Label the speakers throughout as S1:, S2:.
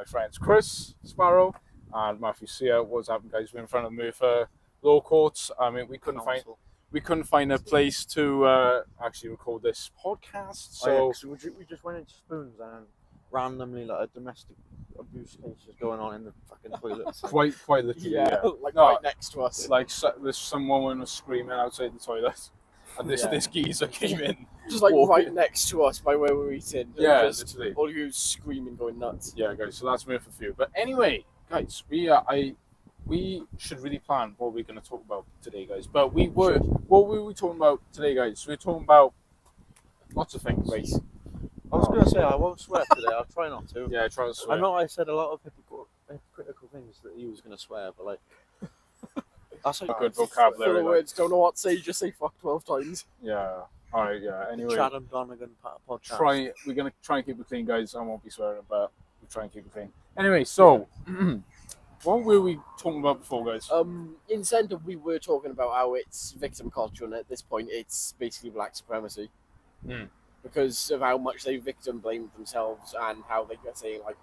S1: friends Chris Sparrow and Matthew Sear. What's happened, guys? We're in front of Merthyr Law Courts. I mean, we couldn't find a place to actually record this podcast. So
S2: we just went into Spoons and randomly like a domestic abuse case is going on in the fucking toilet.
S1: quite literally, yeah.
S3: Right next to us.
S1: Like there's some woman was screaming outside the toilet, and this geezer came in.
S3: Just like
S1: walking.
S3: right next to us by where we're eating.
S1: Yeah,
S3: just
S1: literally.
S3: all you screaming, going nuts.
S1: Yeah, guys. So that's Merthyr for you. But anyway, guys, we should really plan what we're going to talk about today, guys. But what were we talking about today, guys? We're talking about lots of things.
S3: Race.
S2: I was gonna say I won't swear today. I'll try not to.
S1: Yeah, try to swear.
S2: I know I said a lot of hypocritical things that he was gonna swear, but like that's like
S1: A good
S3: Full
S1: vocabulary.
S3: of words, don't know what to say, just say fuck 12 times.
S1: Yeah. All right. Yeah. Anyway,
S2: Chatham Donegan podcast.
S1: we're gonna try and keep it clean, guys. I won't be swearing, but we'll try and keep it clean. Anyway, so what were we talking about before, guys?
S3: In Centre, we were talking about how it's victim culture, and at this point, it's basically black supremacy. Because of how much they victim blamed themselves and how they get saying, like,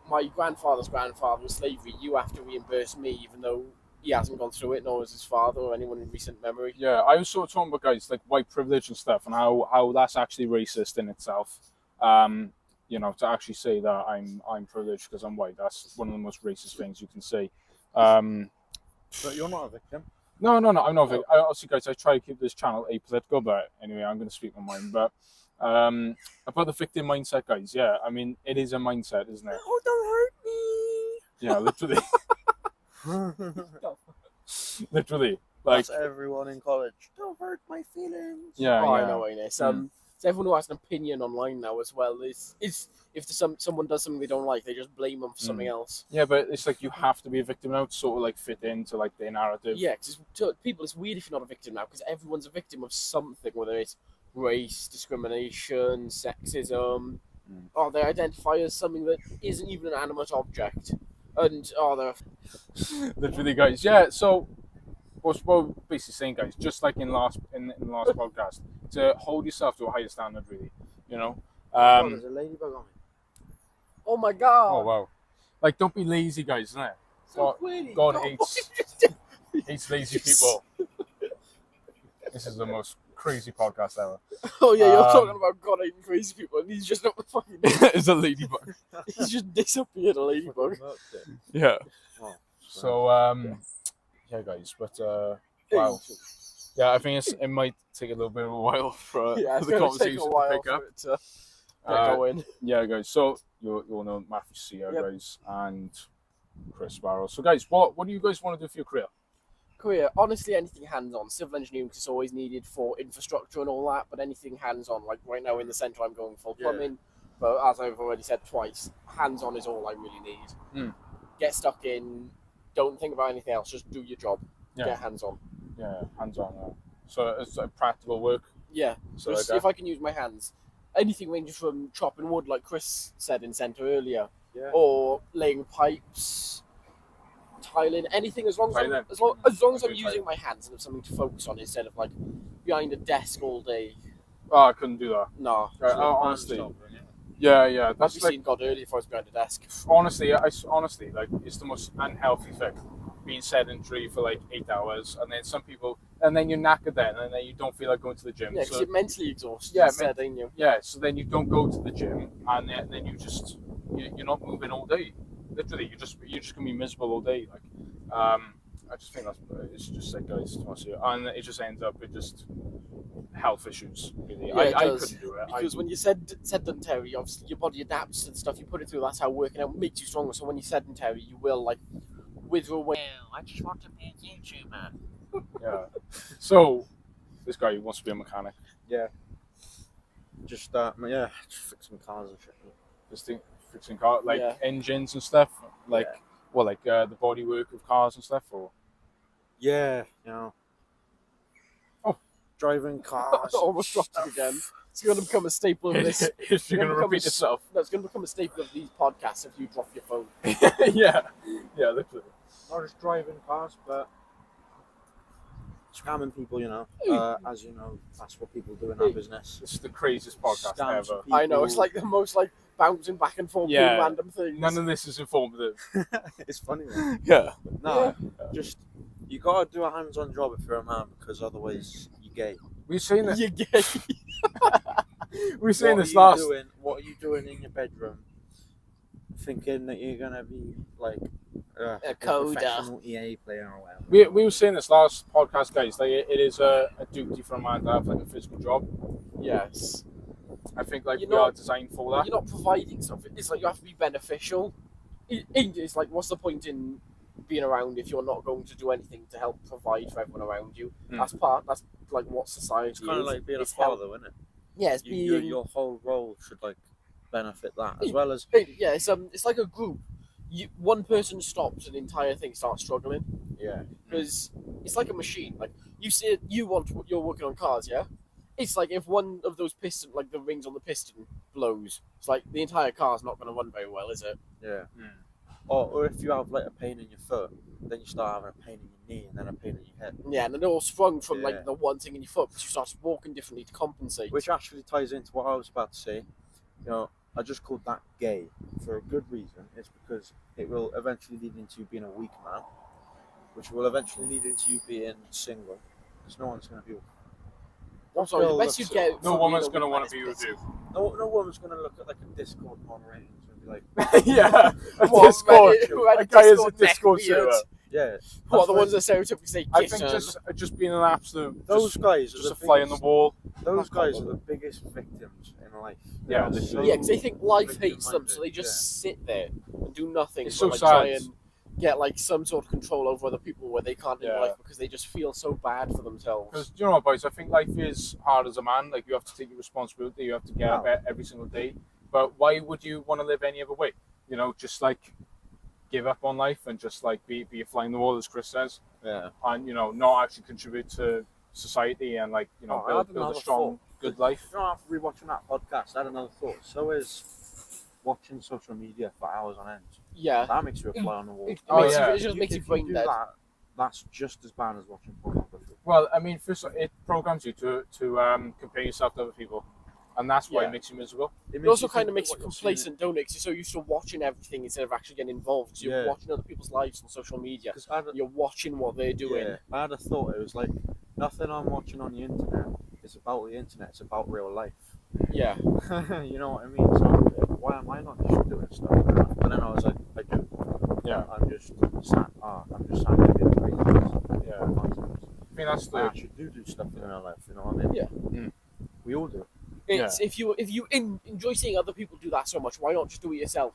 S3: my grandfather's grandfather was slavery, you have to reimburse me, even though he hasn't gone through it, nor has his father or anyone in recent memory.
S1: Yeah, I was sort of talking about, guys, like white privilege and stuff, and how that's actually racist in itself. You know, to actually say that I'm privileged because I'm white, that's one of the most racist things you can say.
S2: But you're not a victim.
S1: No, I'm not. Obviously, guys, I try to keep this channel apolitical, but anyway, I'm going to speak my mind. But about the victim mindset, guys, yeah, I mean, it is a mindset, isn't it?
S3: Oh, don't hurt me!
S1: Yeah, literally. Literally. Like,
S2: That's everyone in college. Don't hurt my feelings.
S1: yeah,
S3: Oh,
S1: yeah.
S3: I know, Ines. So everyone who has an opinion online now as well is if someone does something they don't like, they just blame them for something else.
S1: Yeah, but it's like you have to be a victim now to sort of like fit into like their narrative.
S3: Yeah, because to people, it's weird if you're not a victim now, because everyone's a victim of something, whether it's race, discrimination, sexism, or they identify as something that isn't even an animate object. And, they're...
S1: Literally, guys. Yeah, so what we're basically saying, guys, just like in the last podcast, to hold yourself to a higher standard, really, you know?
S2: There's a ladybug on me.
S3: Oh my god!
S1: Oh, wow. Like, don't be lazy, guys, isn't it? God hates lazy people. This is the most crazy podcast ever.
S3: Oh yeah, you're talking about God hating crazy people, and he's just not fucking...
S1: It's a ladybug.
S3: He's just disappeared, a ladybug.
S1: Yeah.
S2: Oh,
S1: So, yeah, guys, but, wow. Yeah, I think it might take a little bit of a while for the conversation to pick up.
S3: For it to get going.
S1: Yeah, guys, so you all know Matthew Sear, guys, and Chris Sparrow. So, guys, what do you guys want to do for your career?
S3: Career, honestly, anything hands-on. Civil engineering, because it's always needed for infrastructure and all that, but anything hands-on. Like right now in the centre, I'm going full plumbing, but as I've already said twice, hands-on is all I really need. Get stuck in, don't think about anything else, just do your job. Get hands-on.
S1: Yeah, hands-on. So it's like practical work.
S3: Yeah,
S1: So
S3: just
S1: like
S3: if I can use my hands. Anything ranges from chopping wood, like Chris said in centre earlier, or laying pipes, tiling, anything as long as I'm using my hands and have something to focus on instead of like behind a desk all day.
S1: Oh, I couldn't do that.
S3: No.
S1: Honestly. Yeah.
S3: I've
S1: That's like,
S3: seen God early if I was behind a desk.
S1: honestly, like, it's the most unhealthy thing. Being sedentary for like 8 hours, and then some people, and then you're knackered then, and then you don't feel like going to the gym.
S3: Yeah, because
S1: so,
S3: you're mentally exhausted.
S1: Yeah,
S3: ain't you?
S1: yeah, so then you don't go to the gym, and then you just you're not moving all day. Literally, you're just gonna be miserable all day. Like, I just think it's just like, guys, and it just ends up with just health issues. Really,
S3: Yeah,
S1: I couldn't do it.
S3: Because when you're sedentary, obviously your body adapts to the stuff you put it through. That's how working out makes you stronger. So when you're sedentary, you will like wither away.
S2: I just want to be a YouTuber.
S1: Yeah. So this guy wants to be a mechanic.
S2: Just fixing cars and shit.
S1: Just fixing car engines and stuff. Like the bodywork of cars and stuff, or
S2: Yeah, you know. Driving cars.
S3: Almost dropped it again. It's going to become a staple of this.
S1: You're going to repeat yourself.
S3: No, it's going to become a staple of these podcasts if you drop your phone.
S1: Yeah, literally.
S2: Not just driving cars, but scamming people, you know. As you know, that's what people do in our business.
S1: This is the craziest podcast
S2: Scams
S1: ever.
S2: people.
S3: I know, it's like the most like bouncing back and forth
S1: Yeah.
S3: doing random things.
S1: None of this is informative.
S2: It's funny. Man.
S1: Yeah.
S2: No, just you gotta do a hands-on job if you're a man, because otherwise you're gay.
S1: We've seen it.
S3: You're gay.
S1: We've seen this
S2: What
S1: last.
S2: are you doing in your bedroom? Thinking that you're gonna be like a
S3: coder.
S2: professional EA player or whatever.
S1: We were saying this last podcast, guys. Like it is a duty for a man to have like a physical job.
S3: Yes.
S1: I think like
S3: You're
S1: we
S3: not-
S1: are designed for that.
S3: You're not providing something. It's like you have to be beneficial. It's like, what's the point in being around if you're not going to do anything to help provide for everyone around you? That's like what society
S2: It's kind of
S3: is.
S2: like being a
S3: It's help.
S2: father, isn't it?
S3: Yeah, it's being.
S2: Your whole role should like benefit that as well as
S3: Yeah, it's like a group. One person stops, an entire thing starts struggling.
S1: Yeah.
S3: Because it's like a machine. Like you're working on cars, yeah. It's like if one of those piston, like the rings on the piston, blows, it's like the entire car's not going to run very well, is it?
S2: yeah.
S1: Mm.
S2: Or if you have like a pain in your foot, then you start having a pain in your knee and then a pain in your head.
S3: Yeah, and then it all sprung from
S2: Yeah.
S3: like the one thing in your foot, because you started walking differently to compensate.
S2: Which actually ties into what I was about to say. You know, I just called that gay for a good reason. It's because it will eventually lead into you being a weak man, which will eventually lead into you being single, because no one's going to be.
S3: I'm sorry, the
S2: girl
S3: best you
S2: looks-
S3: get.
S1: No
S3: from
S1: woman's
S3: being a
S1: going to
S3: weak
S1: want
S3: man
S1: to be with
S3: is
S1: you.
S2: No woman's going to look at like a Discord moderator and be like,
S1: Yeah. A
S3: What,
S1: Discord.
S3: who had
S1: A guy is a
S3: neck
S1: Discord
S3: beard?
S1: server.
S2: yeah.
S3: What, the
S2: That's
S3: ones that stereotypically say
S1: I
S3: kiss
S1: think
S3: her?
S1: just being an absolute
S2: those guys are
S1: just
S2: the
S1: a fly on the
S2: biggest-
S1: wall.
S2: Those guys are the biggest victims in life.
S1: Yeah,
S2: They're
S1: literally.
S3: Yeah, because they think life
S2: victim-minded,
S3: hates them, so they just sit there and do nothing.
S1: It's
S3: but,
S1: so
S3: like,
S1: sad.
S3: try and get like some sort of control over other people where they can't in
S1: Yeah.
S3: life because they just feel so bad for themselves.
S1: Because you know what, boys, I think life is hard as a man. Like you have to take your responsibility. You have to get up every single day. But why would you want to live any other way? You know, just like give up on life and just like be a fly on the wall, as Chris says,
S2: Yeah.
S1: and you know, not actually contribute to society and like you know
S2: Oh, I had
S1: build a
S2: another
S1: strong,
S2: thought.
S1: good life.
S2: You know, after rewatching that podcast, I had another thought. So is watching social media for hours on end.
S3: Yeah,
S2: That makes you a fly on the wall.
S3: it,
S1: Oh,
S3: makes
S1: yeah.
S3: you, it just makes you
S2: If
S3: brain
S2: do
S3: dead.
S2: that, that's just as bad as watching pornography.
S1: Well, I mean, first it programs you to compare yourself to other people, and that's why
S3: Yeah.
S1: it makes you miserable.
S3: It also kind of makes you complacent, don't it? 'Cause you're so used to watching everything instead of actually getting involved. So you're
S2: Yeah.
S3: watching other people's lives on social media.
S2: Because I had,
S3: You're watching what they're doing.
S2: yeah, I had a thought. It was like nothing I'm watching on the internet is about the internet. It's about real life.
S3: Yeah.
S2: You know what I mean? So why am I not just doing stuff? But then I was like, I do.
S1: Yeah.
S2: I'm just sat. I'm just sat there being crazy.
S1: Yeah. I mean, that's
S2: I
S1: the
S2: actually do stuff in real life. You know what I mean?
S3: Yeah.
S1: Mm.
S2: We all do.
S3: It's if you enjoy seeing other people do that so much, why not just do it yourself?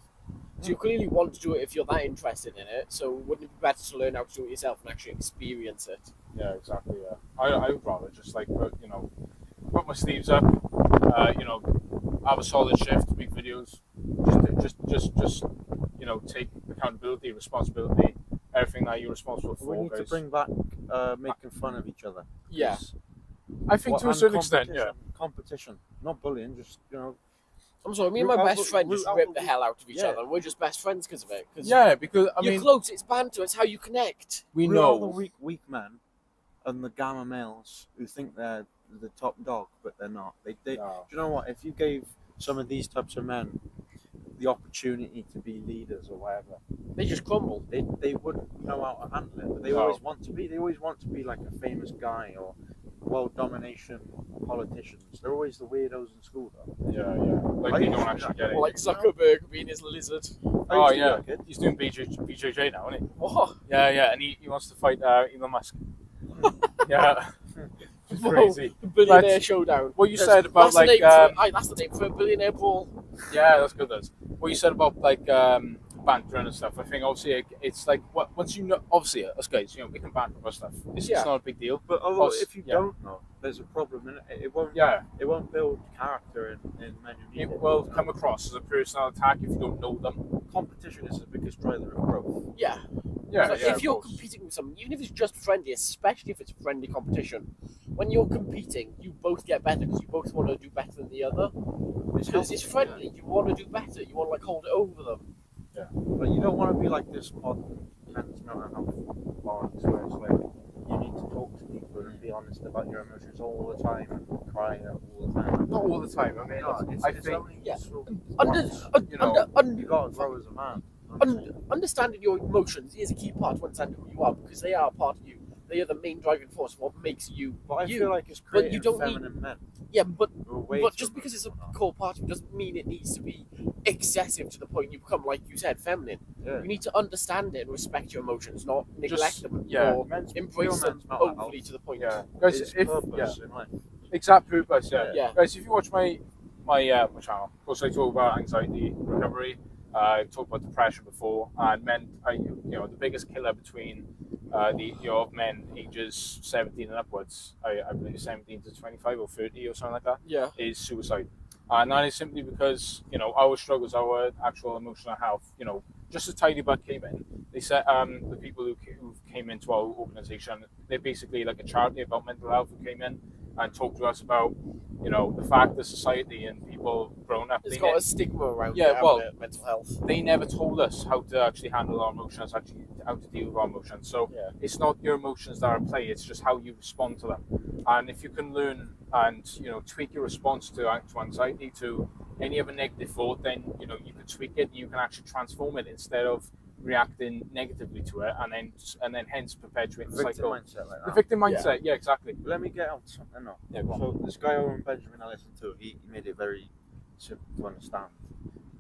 S3: So you clearly want to do it if you're that interested in it. So wouldn't it be better to learn how to do it yourself and actually experience it?
S1: Yeah, exactly. Yeah, I would rather just like put my sleeves up, you know, have a solid shift, make videos, just you know, take accountability, responsibility, everything that you're responsible for.
S2: We need to
S1: guys.
S2: bring back making fun of each other.
S3: Yeah.
S2: 'Cause
S1: I think to a
S2: and
S1: certain extent, yeah.
S2: competition, not bullying. Just
S3: I'm sorry, me and my
S2: Root out
S3: best
S2: the-
S3: friend
S2: root
S3: just
S2: out
S3: rip
S2: the
S3: the
S2: weak-
S3: hell out of each
S2: yeah.
S3: other. We're just best friends because of it. 'Cause
S1: Yeah, because I
S3: you're
S1: mean,
S3: close, it's banter, it's how you connect.
S1: we
S2: We're all the
S1: know.
S2: weak men and the gamma males who think they're the top dog, but they're not. They do
S1: No.
S2: you know what? If you gave some of these types of men the opportunity to be leaders or whatever,
S3: They just crumble.
S2: they wouldn't know how to handle it. But they
S1: No.
S2: always want to be. They always want to be like a famous guy or world domination politicians. They're always the weirdos in school, though.
S1: Yeah, yeah. Like
S2: I
S1: they
S2: used
S1: don't
S2: to
S1: actually
S2: do
S1: get it.
S3: Or like Zuckerberg being his lizard.
S2: I used
S1: Oh
S2: to be
S1: yeah,
S2: that kid.
S1: he's doing BJJ now, isn't he?
S3: What?
S1: Yeah, yeah, and he wants to fight Elon Musk. Yeah, it's
S3: Whoa,
S1: crazy.
S3: the billionaire
S1: That's-
S3: showdown.
S1: What you said about
S3: That's
S1: like
S3: the name for, that's the name for a billionaire brawl.
S1: yeah, that's good. That's what you said about like bantering and stuff. I think obviously it's like once you know, obviously us guys, you know, we can banter about stuff. It's
S3: Yeah.
S1: not a big deal.
S2: But although
S1: Us,
S2: if you
S1: yeah.
S2: don't know, there's a problem in it. It won't.
S1: Yeah,
S2: It won't build character in men who need
S1: it
S2: it.
S1: will come across as a personal attack if you don't know them.
S2: Competition is the biggest driver of growth.
S3: Yeah.
S1: Yeah,
S3: Like,
S1: yeah.
S3: if
S1: of
S3: you're
S1: course.
S3: competing with someone, even if it's just friendly, especially if it's friendly competition, when you're competing, you both get better because you both want to do better than the other. Because
S2: healthy,
S3: it's friendly, you want to do better. You want to like hold it over them.
S2: But you don't want to be like this modern men's mental health balance where it's like you need to talk to people and be honest about your emotions all the time and cry all the time.
S1: Not all the time. I mean,
S2: No,
S1: I
S2: it's
S1: think
S2: only
S3: Yeah.
S2: useful
S3: Under,
S2: once.
S3: un-
S1: you know,
S3: under,
S2: You gotta grow as a man.
S3: understanding your emotions is a key part to understanding who you are, because they are a part of you. They are the main driving force of what makes you
S2: But I
S3: you.
S2: feel like it's
S3: But you
S2: creating
S3: don't need-
S2: feminine men.
S3: Yeah, but
S2: who are way
S3: but
S2: too
S3: just because it's a
S2: emotional.
S3: core part of you doesn't mean it needs to be excessive to the point you become, like you said, feminine.
S2: Yeah.
S3: You need to understand it and respect your emotions, not neglect
S1: Just-
S3: them
S1: yeah.
S3: or
S2: Men's,
S3: embrace
S2: real
S3: them
S2: men's mental
S3: overly
S2: health
S3: to the point.
S1: yeah, guys,
S2: is
S1: if
S2: purpose in life.
S1: exact purpose, yeah.
S3: Yeah.
S1: Guys, if you watch my channel, of course I talk about anxiety recovery. I talked about depression before, and the biggest killer between of men ages 17 and upwards, I believe 17 to 25 or 30 or something like that,
S3: Yeah.
S1: is suicide. And that is simply because, our struggles, our actual emotional health, just a tiny bit came in. They said the people who came into our organisation, they're basically like a charity about mental health who came in and talked to us about, the fact that society and people grown up,
S3: It's
S1: they,
S3: got
S1: ne-
S3: a stigma around
S1: Yeah,
S3: it, having
S1: well,
S3: it, mental health.
S1: they never told us how to actually handle our emotions, actually how to deal with our emotions. So
S3: Yeah.
S1: it's not your emotions that are at play, it's just how you respond to them. And if you can learn and tweak your response to anxiety, to any other negative thought, then you can tweak it, you can actually transform it instead of reacting negatively to it, and then hence perpetuate the
S2: Victim
S1: cycle.
S2: mindset like that.
S1: The victim mindset, yeah, exactly.
S2: Let me get on something now.
S1: Yeah, go on.
S2: So this guy Owen Benjamin I listened to, he made it very simple to understand.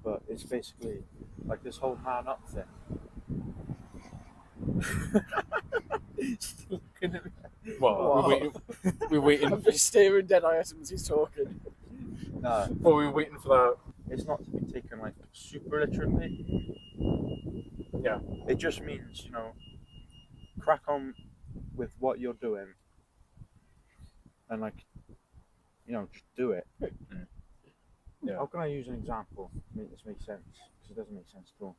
S2: But it's basically like this whole man up thing. Still looking at me.
S1: Well,
S3: Wow.
S1: we're waiting.
S3: I'm just staring dead at him as he's talking.
S2: No,
S1: Well, we're waiting for that.
S2: it's not to be taken like super literally.
S1: Yeah.
S2: It just means, crack on with what you're doing and just do it.
S1: Yeah.
S2: How can I use an example to make this make sense? Because it doesn't make sense at all.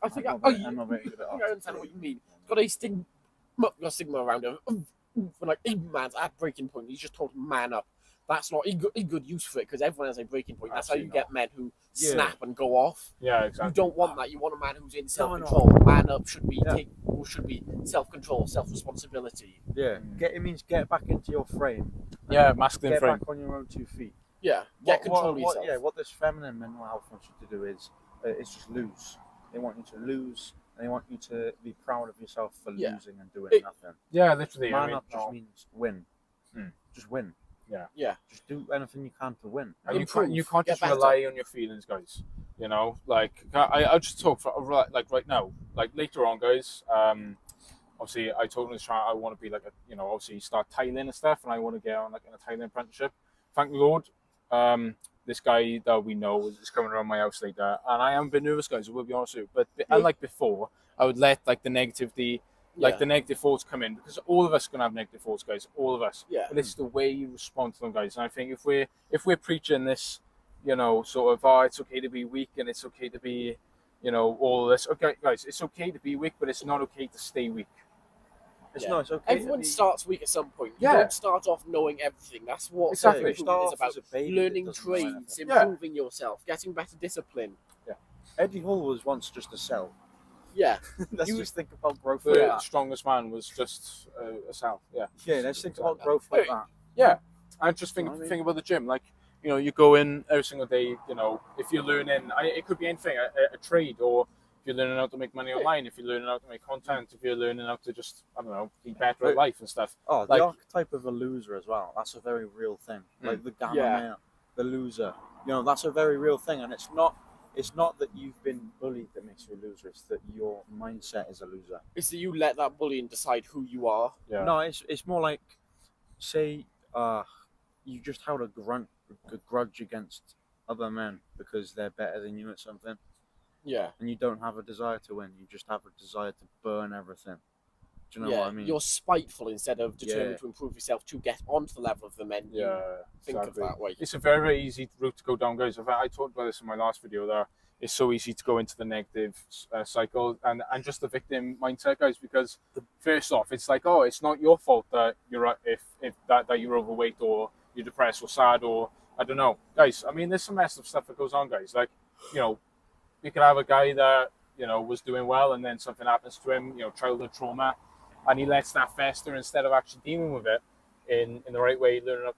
S3: I think
S2: I'm not very good at
S3: I understand what you mean. It's got a stigma around it. When like a man's at breaking point, he's just told to man up. That's not a good use for it, because everyone has a breaking point. That's how you
S1: Absolutely
S3: get men who
S2: Yeah.
S3: snap and go off.
S1: Yeah,
S3: You
S1: exactly.
S3: don't want that. You want a man who's in
S2: No.
S3: self-control. Man up should be
S2: Yeah.
S3: should be self-control, self-responsibility.
S2: Yeah, it means get back into your frame.
S1: Yeah, masculine
S2: Get
S1: frame.
S2: back on your own 2 feet.
S3: Yeah, get control of yourself.
S2: What this feminine mental health wants you to do is just lose. They want you to lose, and they want you to be proud of yourself for
S3: Yeah.
S2: losing and doing
S3: It-
S2: nothing.
S1: Yeah, literally.
S2: Man up just means win.
S1: Hmm.
S2: Just win.
S3: Yeah.
S2: Just do anything you can to win.
S1: And you
S3: Improve,
S1: can't
S3: get
S1: just
S3: better.
S1: rely on your feelings, guys. Like I'll just talk for like right now, like later on, guys. Obviously, I told him I want to be like obviously start tiling and stuff, and I want to get on like in a tiling apprenticeship. Thank the Lord, this guy that we know is coming around my house later, and I am a bit nervous, guys. I will be honest with you, but unlike before, I would let like the negativity. Like the negative thoughts come in, because all of us are gonna have negative thoughts, guys. All of us.
S3: Yeah.
S1: But it's the way you respond to them, guys. And I think if we're preaching this, sort of, it's okay to be weak and it's okay to be, all this. Okay, guys, it's okay to be weak, but it's not okay to stay weak.
S2: It's
S3: Yeah.
S2: not. It's okay.
S3: Everyone
S2: to be,
S3: starts weak at some point. You
S1: Yeah.
S3: don't start off knowing everything. That's what
S1: Exactly.
S3: self-improvement is
S2: Start off
S3: about.
S2: as a baby that
S3: Learning
S2: doesn't know anything.
S3: trades,
S1: Yeah.
S3: improving yourself, getting better discipline.
S2: Eddie Hall was once just a cell.
S3: Yeah.
S2: Let's just think about growth
S1: The
S2: like that.
S1: strongest man was just a cell. Yeah.
S2: Yeah, let's think about growth like that.
S1: Yeah. And just think
S2: You know what I mean?
S1: think about the gym. Like, you go in every single day. If you're learning, it could be anything, a trade, or if you're learning how to make money online, if you're learning how to make content, if you're learning how to just, I don't know, be better at life and stuff.
S2: Oh,
S1: Like-
S2: the archetype of a loser as well. That's a very real thing. Like the gamma
S3: Yeah.
S2: male, the loser. That's a very real thing, and it's not that you've been bullied that makes you a loser. It's that your mindset is a loser.
S3: It's that you let that bullying decide who you are.
S1: Yeah.
S2: No, it's more like, say, you just held a grudge against other men because they're better than you at something,
S3: Yeah.
S2: and you don't have a desire to win. You just have a desire to burn everything. Do you know
S3: yeah.
S2: what I mean?
S3: You're spiteful instead of determined
S2: Yeah.
S3: to improve yourself to get onto the level of the men you
S1: Yeah.
S3: think
S1: exactly.
S3: of that way.
S1: It's a very, very easy route to go down, guys. I talked about this in my last video there. It's so easy to go into the negative cycle and just the victim mindset, guys, because first off, it's like, oh, it's not your fault that you're that you're overweight or you're depressed or sad or I don't know. Guys, I mean, there's some messed up stuff that goes on, guys. Like, you could have a guy that, was doing well and then something happens to him, childhood trauma, and he lets that fester instead of actually dealing with it in the right way, learning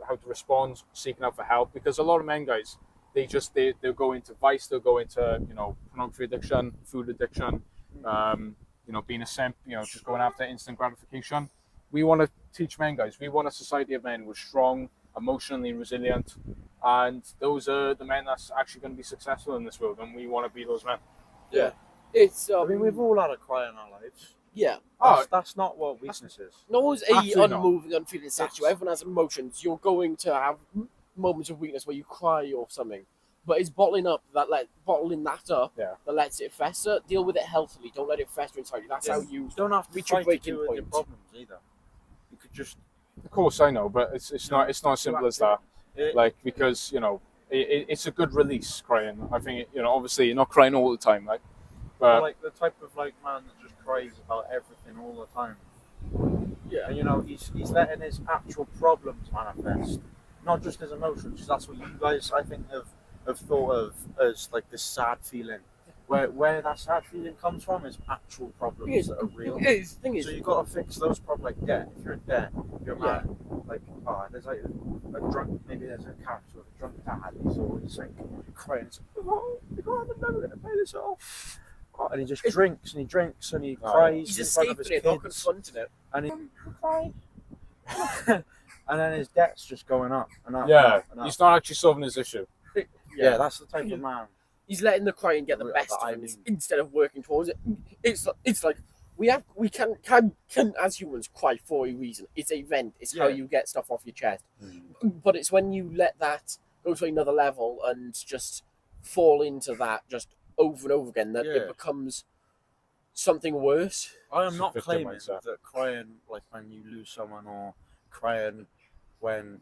S1: how to respond, seeking out for help. Because a lot of men, guys, they'll go into vice, they'll go into pornography addiction, food addiction, being a simp, just going after instant gratification. We want to teach men, guys. We want a society of men who are strong, emotionally resilient, and those are the men that's actually going to be successful in this world, and we want to be those men.
S3: Yeah. It's
S2: I mean, we've all had a cry in our lives.
S3: yeah.
S2: That's not what weakness is.
S3: No one's
S1: Absolutely not.
S3: unmoving, unfeeling statue. Everyone has emotions. You're going to have moments of weakness where you cry or something. But it's bottling that up
S1: Yeah.
S3: that lets it fester. Deal with it healthily. Don't let it fester inside you. That's
S2: Yeah.
S3: how you
S2: You don't have to
S3: reach your
S2: try to
S3: breaking
S2: deal with your
S3: point.
S2: problems either. You could just
S1: Of course, I know, but it's not as simple as that. Like, because it's a good release crying. I think obviously you're not crying all the time, like, but
S2: like the type of man that just cries about everything all the time.
S3: Yeah.
S2: And he's letting his actual problems manifest, not just his emotions. 'Cause that's what you guys, I think, have thought of as like this sad feeling. Where that sad feeling comes from is actual problems that are real.
S3: The thing is,
S2: So you've got to fix those problems, like debt. If you're in debt, you're man. Like, there's like a drunk, maybe there's a character with a drunk dad. He's always like crying. It's like, I can't have money to pay this off. And he just drinks and he cries
S3: he's
S2: in front of
S3: escaping
S2: his
S3: it, not
S2: kids.
S3: confronting it.
S2: And he and then his debt's just going up. And up,
S1: yeah,
S2: and up, and up.
S1: he's not actually solving his issue.
S2: Yeah, that's the type of man.
S3: He's letting the crying get the
S2: That
S3: best
S2: I
S3: of him
S2: mean.
S3: instead of working towards it. It's like we can as humans cry for a reason. It's a vent. It's how
S2: Yeah.
S3: you get stuff off your chest. But it's when you let that go to another level and just fall into that just over and over again that
S2: Yeah.
S3: it becomes something worse.
S2: I am
S1: It's a
S2: not
S1: victim
S2: claiming
S1: mindset.
S2: that crying like when you lose someone or crying when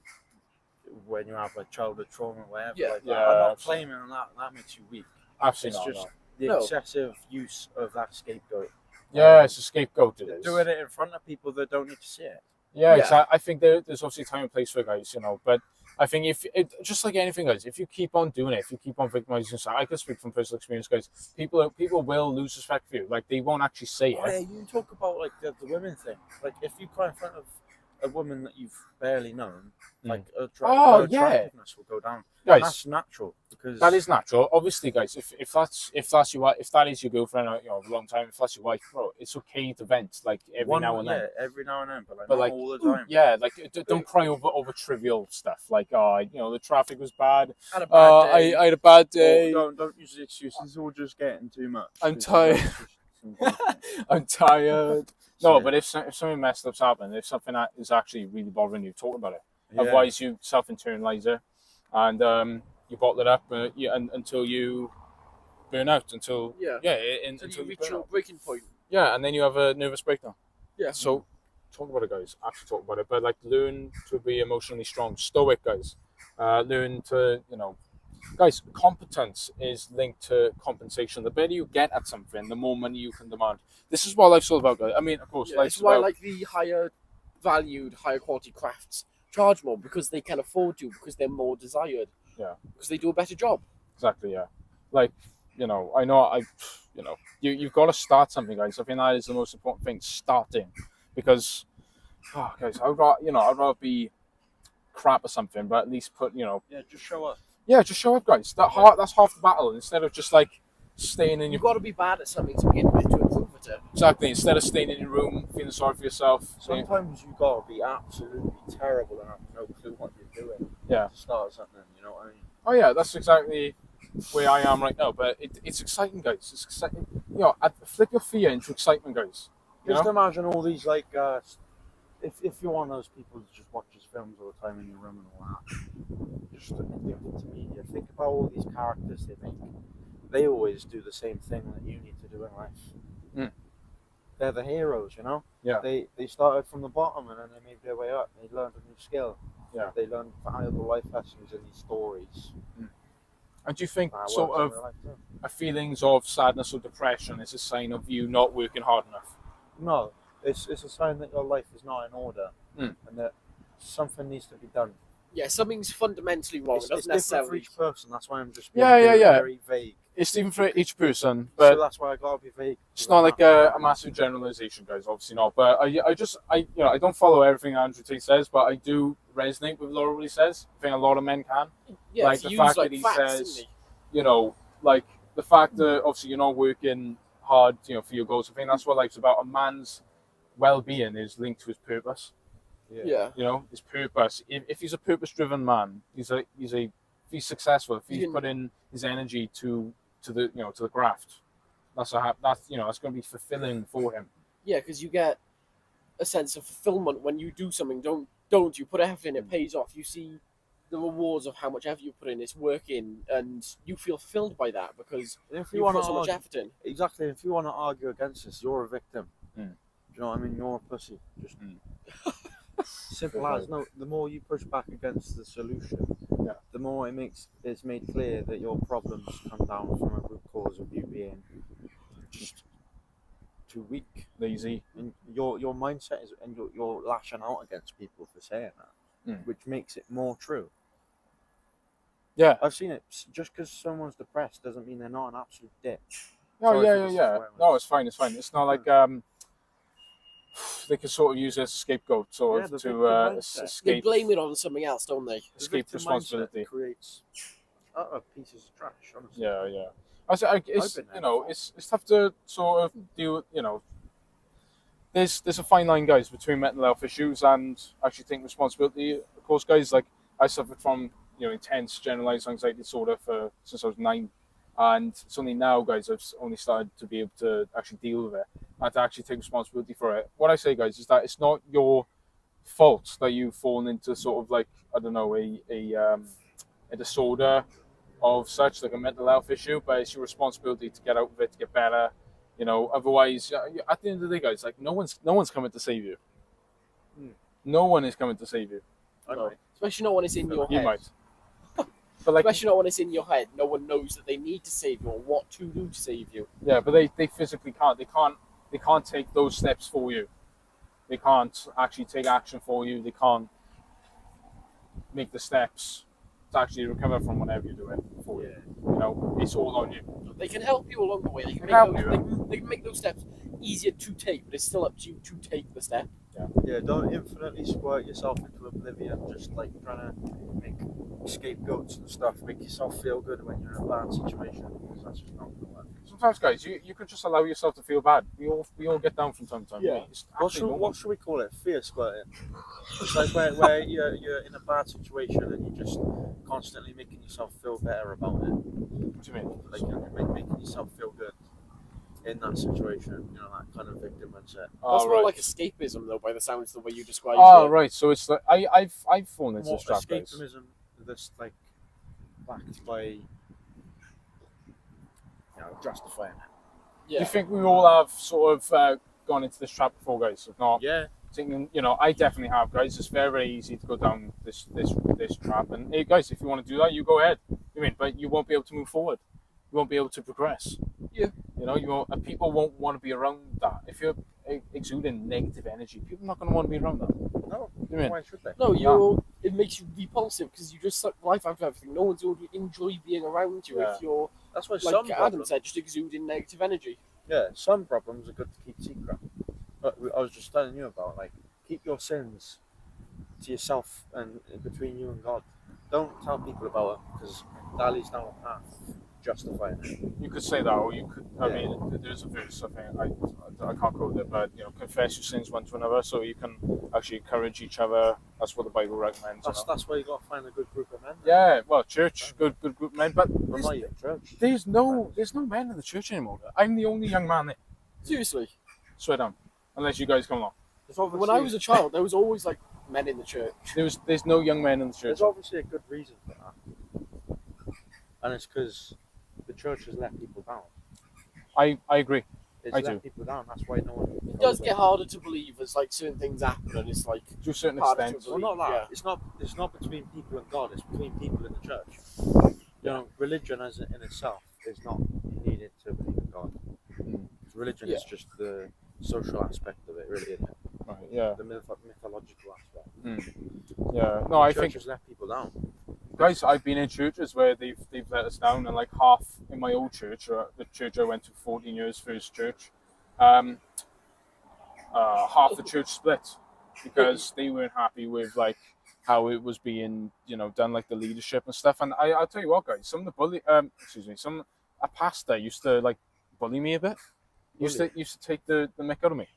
S2: you have like childhood trauma or whatever.
S3: Yeah.
S2: Like that.
S1: Yeah,
S2: I'm not
S1: absolutely.
S2: claiming that makes you weak.
S1: Absolutely
S2: It's
S1: not.
S2: just
S1: no.
S2: the
S3: No.
S2: excessive use of that scapegoat.
S1: Yeah, it's a scapegoat. It is.
S2: Doing it in front of people that don't need to see it.
S1: Yeah,
S3: Yeah.
S1: exactly. I think there's obviously time and place for guys, but I think if it just like anything, guys, if you keep on doing it, if you keep on victimizing yourself, I can speak from personal experience, guys. People will lose respect for you. Like, they won't actually say
S2: Oh, yeah,
S1: it.
S2: you talk about like the women thing. Like if you cry in front of a woman that you've barely known, like her
S1: Oh, yeah.
S2: attractiveness will go down.
S1: Guys,
S2: That's natural because
S1: that is natural. Obviously, guys, if that is your girlfriend, of a long time, if that's your wife, bro, it's okay to vent like every now and then.
S2: Yeah, every now and then, but
S1: But
S2: not
S1: like,
S2: all the time.
S1: yeah, like don't cry over trivial stuff. Like, the traffic was bad.
S3: Had a bad day.
S1: I had a bad
S2: Or
S1: day.
S2: don't use the excuses. Or just getting too much.
S1: I'm
S2: 'Cause
S1: tired.
S2: that's just some bullshit.
S1: I'm tired. No,
S2: So,
S1: but if something messed up's happened, if something that is actually really bothering you, talk about it.
S2: yeah.
S1: Otherwise, you self-internalize it, and you bottle it up until you burn out. Until
S3: Yeah.
S1: until
S3: Until you
S1: you
S3: reach
S1: burn
S3: your
S1: out.
S3: breaking point.
S1: Yeah, and then you have a nervous breakdown.
S3: Yeah.
S1: So, talk about it, guys. Actually, talk about it. But like, learn to be emotionally strong, stoic, guys. Learn to, guys. Competence is linked to compensation. The better you get at something, the more money you can demand. This is what life's all about, guys. I mean, of course,
S3: Yeah,
S1: life's
S3: it's why
S1: about.
S3: like the higher valued, higher quality crafts charge more because they can afford to, because they're more desired.
S1: Yeah.
S3: Because they do a better job.
S1: Exactly, yeah. Like, you've got to start something, guys. I think that is the most important thing, starting. Because, guys, I'd rather be crap or something, but at least put,
S2: Yeah, just show up.
S1: yeah, just show up, guys. That's half the battle. Instead of just, like, staying in
S3: You've
S1: your...
S3: got to be bad at something to begin with to improve at it.
S1: Exactly, instead of staying in your room, feeling sorry for yourself. saying,
S2: Sometimes you gotta be absolutely terrible and have no clue what you're doing.
S1: Yeah.
S2: To start something, you know what I mean?
S1: Oh, yeah, that's exactly where I am right now. But it's exciting, guys. It's exciting. Flip your fear into excitement, guys. You
S2: Just
S1: know?
S2: imagine all these like, if you're one of those people that just watches films all the time in your room and all that, just addicted to media. Think about all these characters they make. They always do the same thing that you need to do in life.
S1: Mm.
S2: They're the heroes, you know.
S1: Yeah.
S2: They started from the bottom and then they made their way up. They learned a new skill.
S1: Yeah.
S2: They learned valuable life lessons in these stories.
S1: And do you think
S2: That
S1: sort
S2: works in
S1: of
S2: real life too.
S1: feelings of sadness or depression is a sign of you not working hard enough?
S2: No, it's a sign that your life is not in order
S1: Mm.
S2: and that something needs to be done.
S3: Yeah, something's fundamentally wrong.
S2: It's
S3: It doesn't
S2: different for
S3: necessarily.
S2: each person. That's why I'm just being
S1: Yeah.
S2: very vague.
S1: It's different for each person,
S2: So
S1: but
S2: that's why I gotta be vague.
S1: it's not like a massive generalization, guys. Obviously not. But I don't follow everything Andrew Tate says, but I do resonate with a lot of what he says. I think a lot of men can.
S3: Yeah,
S1: like
S3: he
S1: the
S3: used,
S1: fact
S3: like,
S1: that he
S3: facts,
S1: says,
S3: didn't
S1: you know, like the fact that obviously you're not working hard, for your goals. I think that's what life's about. A man's well-being is linked to his purpose.
S3: he? Yeah.
S1: His purpose. If he's a purpose-driven man, if he's successful, if he's
S3: You can-
S1: put in his energy to the graft, that's going to be fulfilling for him.
S3: Yeah, because you get a sense of fulfillment when you do something. Don't you put effort in? It pays off. You see the rewards of how much effort you put in. It's working, and you feel fulfilled by that because
S2: If
S3: you
S2: you want
S3: put
S2: to
S3: so much effort in.
S2: exactly, if you want to argue against this, you're a victim.
S1: Mm.
S2: Do you know what I mean? You're a pussy. Just
S1: Mm.
S2: simple as. No, the more you push back against the solution,
S1: Yeah.
S2: the more it's made clear that your problems come down from a root cause of you being just too weak.
S1: Lazy.
S2: And your mindset is, and you're lashing out against people for saying that, which makes it more true.
S1: Yeah.
S2: I've seen it. Just because someone's depressed doesn't mean they're not an absolute dick.
S1: No,
S2: Sorry for the
S1: yeah.
S2: swearing.
S1: No, it's fine. It's fine. It's not like they can sort of use it as a scapegoat,
S2: Yeah, the
S1: to
S2: victim mindset.
S3: They
S1: escape
S3: blame it on something else, don't they?
S2: The
S1: escape
S2: victim
S1: responsibility.
S2: mindset creates utter pieces of trash. Honestly.
S1: Yeah. It's
S2: I've been there
S1: it's tough to sort of deal. There's a fine line, guys, between mental health issues and actually taking responsibility. Of course, guys, like I suffered from intense generalized anxiety disorder since I was 9, and it's only now, guys, I've only started to be able to actually deal with it and to actually take responsibility for it. What I say, guys, is that it's not your fault that you've fallen into sort of like, I don't know, a disorder of such, like a mental health issue, but it's your responsibility to get out of it, to get better. Otherwise, at the end of the day, guys, like no one's coming to save you. No one is coming to save you.
S2: I
S3: No.
S2: might.
S3: Especially not when it's in your
S1: You
S3: head.
S1: might, but like,
S3: Especially not when it's in your head. No one knows that they need to save you or what to do to save you.
S1: yeah, but they physically can't. They can't take those steps for you. They can't actually take action for you. They can't make the steps to actually recover from whatever you're doing for you. It's all on you.
S3: They can help you along the way. They can make,
S1: Help
S3: those,
S1: you.
S3: they can make those steps easier to take, but it's still up to you to take the step.
S2: Yeah, don't infinitely squirt yourself into oblivion, just like trying to make scapegoats and stuff, make yourself feel good when you're in a bad situation, because that's just not going to work.
S1: Sometimes, guys, you could just allow yourself to feel bad. We all get down from time to time.
S3: Yeah.
S1: It's
S2: What
S1: actually
S2: should,
S1: normal.
S2: what should we call it? Fear squirting. It's like where you're in a bad situation and you're just constantly making yourself feel better about it.
S1: What do you mean?
S2: Like you're making yourself feel good in that situation, that kind of victim mindset.
S3: That's more
S1: right.
S3: like escapism, though, by the sounds of the way you describe
S1: Oh,
S3: it.
S1: right. So it's like I've fallen into
S2: More
S1: this trap, guys.
S2: escapism that's like backed by justifying it.
S1: Do
S3: Yeah.
S1: you think we all have sort of gone into this trap before, guys? If not,
S2: Yeah.
S1: thinking, I definitely have, guys. It's very, very easy to go down this trap. And hey, guys, if you want to do that, you go ahead. But you won't be able to move forward. You won't be able to progress.
S3: Yeah.
S1: People won't want to be around that. If you're exuding negative energy, people are not going to want to be around that.
S2: No.
S1: You mean?
S2: Why should they?
S3: No, it makes you repulsive because you just suck life out of everything. No one's going to enjoy being around you
S1: Yeah.
S3: if you're,
S2: That's why
S3: like
S2: some
S3: Adam
S2: problems,
S3: said, just exuding negative energy.
S2: some problems are good to keep secret. But I was just telling you about, like, keep your sins to yourself and between you and God. Don't tell people about it because that leads down a path justifying it.
S1: You could say that, or you could. I
S2: Yeah.
S1: mean, there's a verse. I think I can't quote it, but confess your sins one to another, so you can actually encourage each other. That's what the Bible recommends.
S2: That's why you got to find a good group of men.
S1: Yeah, well, church, good group of men, but
S2: Well, not even church.
S1: there's no men in the church anymore. I'm the only young man there.
S3: Seriously.
S1: Swear down, unless you guys come along.
S2: There's obviously,
S3: When I was a child, there was always like men in the church.
S1: There's no young men in the church.
S2: there's obviously a good reason for that, and it's because the church has let people down.
S1: I agree.
S2: It's
S1: I
S2: let
S1: do.
S2: people down. That's why no one.
S3: It does get harder to believe as like certain things happen, and it's like
S1: To a certain
S3: Harder
S1: extent.
S3: to
S2: Well, not that.
S3: Yeah.
S2: It's not between people and God. It's between people in the church. Religion as in itself is not needed to believe in God. Religion is
S3: Yeah.
S2: just the social aspect of it, really, isn't it?
S1: Right, yeah.
S2: The mythological aspect.
S1: Yeah. No, I think
S2: churches let people down.
S1: guys, I've been in churches where they've let us down, and like half in my old church, or the church I went to 14 years, first church, half the church split because they weren't happy with like how it was being, done, like the leadership and stuff. And I'll tell you what, guys, some of a pastor used to like bully me a bit. Used to take the mick out of me.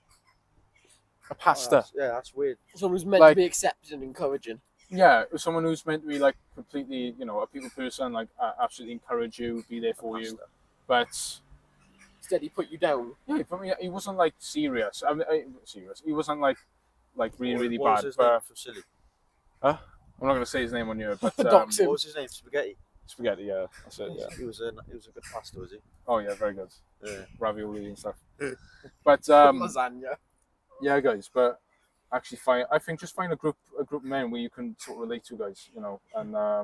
S1: A pastor.
S2: That's weird.
S3: Someone who's meant
S1: Like-
S3: to be accepted and encouraging.
S1: Yeah, it was someone who's meant to be like completely, a people person, like absolutely encourage you, be there for you. But
S3: Instead, he put you down.
S1: yeah, for me, he wasn't like serious. I mean, serious. He wasn't like really, really
S2: What was
S1: bad.
S2: his name
S1: But
S2: for silly?
S1: I'm not gonna say his name on here, but
S3: Dox him.
S2: What was his name? Spaghetti.
S1: spaghetti. Yeah, that's it. Yeah.
S2: He was a good pastor, was he?
S1: Oh yeah, very good.
S2: Yeah.
S1: Ravioli and stuff. But
S3: Lasagna.
S1: yeah, guys. But actually, just find a group of men where you can sort of relate to, guys. And I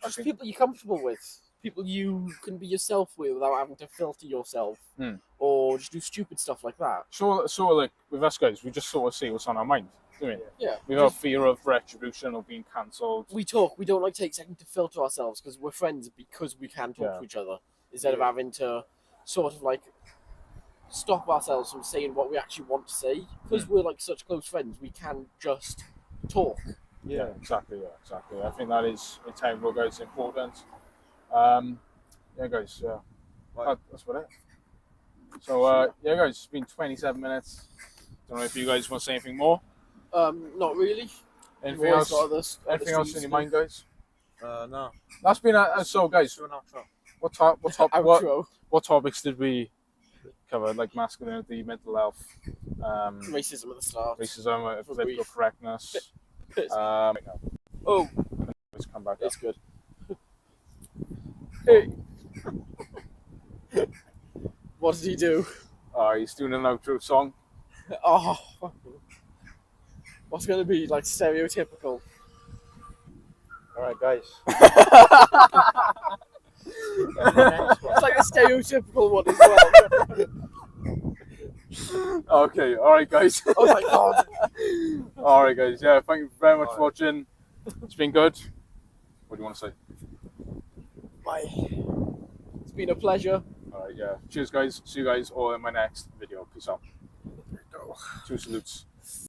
S3: Just
S1: think
S3: people you're comfortable with. People you can be yourself with without having to filter yourself.
S1: Hmm.
S3: Or just do stupid stuff like that.
S1: so like with us guys, we just sort of say what's on our mind. Do we?
S3: Yeah.
S1: Without fear of retribution or being cancelled.
S3: We talk. We don't like take a second to filter ourselves because we're friends because we can talk
S1: Yeah.
S3: to each other instead of having to sort of like stop ourselves from saying what we actually want to say. Because we're like such close friends, we can just talk.
S1: Yeah, exactly. Yeah, exactly. I think that is integral, guys. Important. Yeah, guys. Yeah,
S2: Right.
S1: that's about it. So yeah, guys, it's been 27 minutes. Don't know if you guys want to say anything more.
S3: Not really.
S1: Anything
S3: We've always
S1: else?
S3: got others- other
S1: Anything else in
S3: streams
S1: your
S3: to-
S1: mind, guys?
S2: No.
S1: That's been so, guys.
S2: Do an outro.
S3: Outro.
S1: What topics did we cover? Like masculinity, mental health,
S3: Racism at the start.
S1: racism,
S3: For
S1: political
S3: brief.
S1: correctness.
S3: Oh,
S1: Let's come back up.
S3: it's good. Hey. What did he do?
S1: He's doing an outro song.
S3: Oh, what's going to be like stereotypical?
S2: All right, guys.
S3: It's like a stereotypical one as well.
S1: Okay, all right, guys.
S3: Oh my god.
S1: All right, guys. Yeah, thank you very much for watching. It's been good. What do you want to say?
S3: Bye. It's been a pleasure.
S1: All right, yeah. Cheers, guys. See you guys all in my next video. Peace out. Two salutes.